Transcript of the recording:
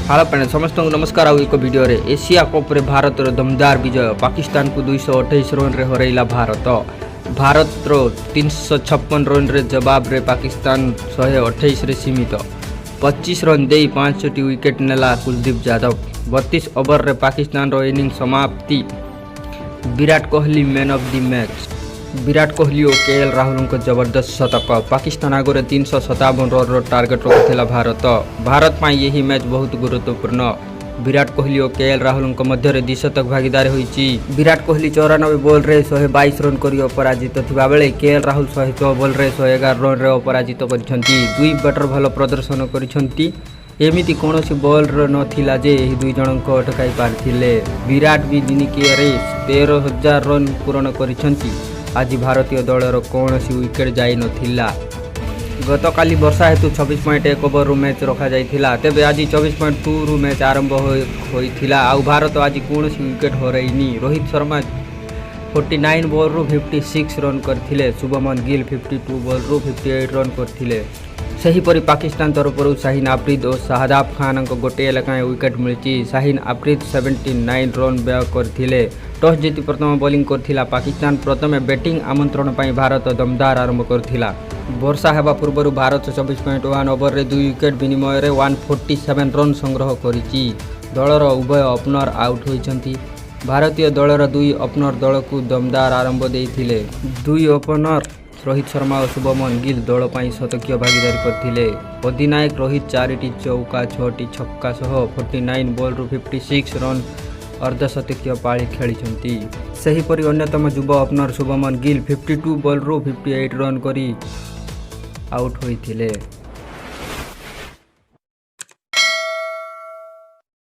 हाल पे समस्त नमस्कार आउ एक वीडियो रे एशिया कप रे भारत रो दमदार विजय पाकिस्तान को 228 रन रे हरैला भारत रो 356 रन रे जवाब रे पाकिस्तान 128 रे सीमित 25 रन दे 5 विकेट नेला कुलदीप यादव 32 ओवर रे पाकिस्तान रो इनिंग समाप्ति Virat Kohli man of the match Virat Kohli और केएल राहुल को जबरदस्त शतक पाकिस्तान आगे 357 रन टार्गेट रखिला भारत पाई यही मैच बहुत गुरुत्वपूर्ण विराट कोहली और केएल राहुल मध्य द्विशतक भागीदार होईची विराट कोहली 94 बॉल रे 122 रन करी अपराजित थिबा बेले केएल राहुल 106 बॉल रे 111 रन रे अपराजित करिसंती दुई बैटर भल प्रदर्शन करिसंती एमिति कौनसी बॉल नथिला जे एही दुई जन को अटकाई पारथिले विराट भी दिनिकिया रे 13,000 रन पूर्ण करिसंती आज भारतीय दलर कौन सी विकेट जाई नथिला गत काली वर्षा हेतु 26.1 ओवर रु मैच रखा जाइथिला तेबे आज 24.2 रु मैच आरंभ होइथिला आउ भारत आज कौन सी विकेट हरैनी रोहित शर्मा 49 बॉल रु 56 रन करथिले शुभमन गिल 52 बॉल रु 58 रन करथिले सेहीपरि पाकिस्तान तरफरु शाहीन आफरीद और शाहदाब खान को गोटे लेखाएं विकेट मिली शाहीन आफरीद 79 रन व्यय करथिले टॉस जीति प्रथम बॉलिंग करथिला पाकिस्तान प्रथम बैटिंग आमंत्रण पर भारत दमदार आरंभ करथिला वर्षा हेबा पूर्व भारत 24.1 ओवर रे 2 विकेट विनिमय रे 147 रन संग्रह करिछि दलर उभय ओपनर आउट होइछंती भारतीय दलर दुई ओपनर दल को दमदार आरंभ देइथिले दुई ओपनर रोहित शर्मा और शुभमन गिल दल पर शतकीय भागीदारी करथिले अधिनायक रोहित 4टी चौका 6टी छक्का सह 49 बॉल रु 56 रन अर्धशतकीय पाଳି खेली सेहीपरि अन्यतम युवा ओपनर शुभमन गिल 52 बॉल रु 58 रन करी आउट होइथिले।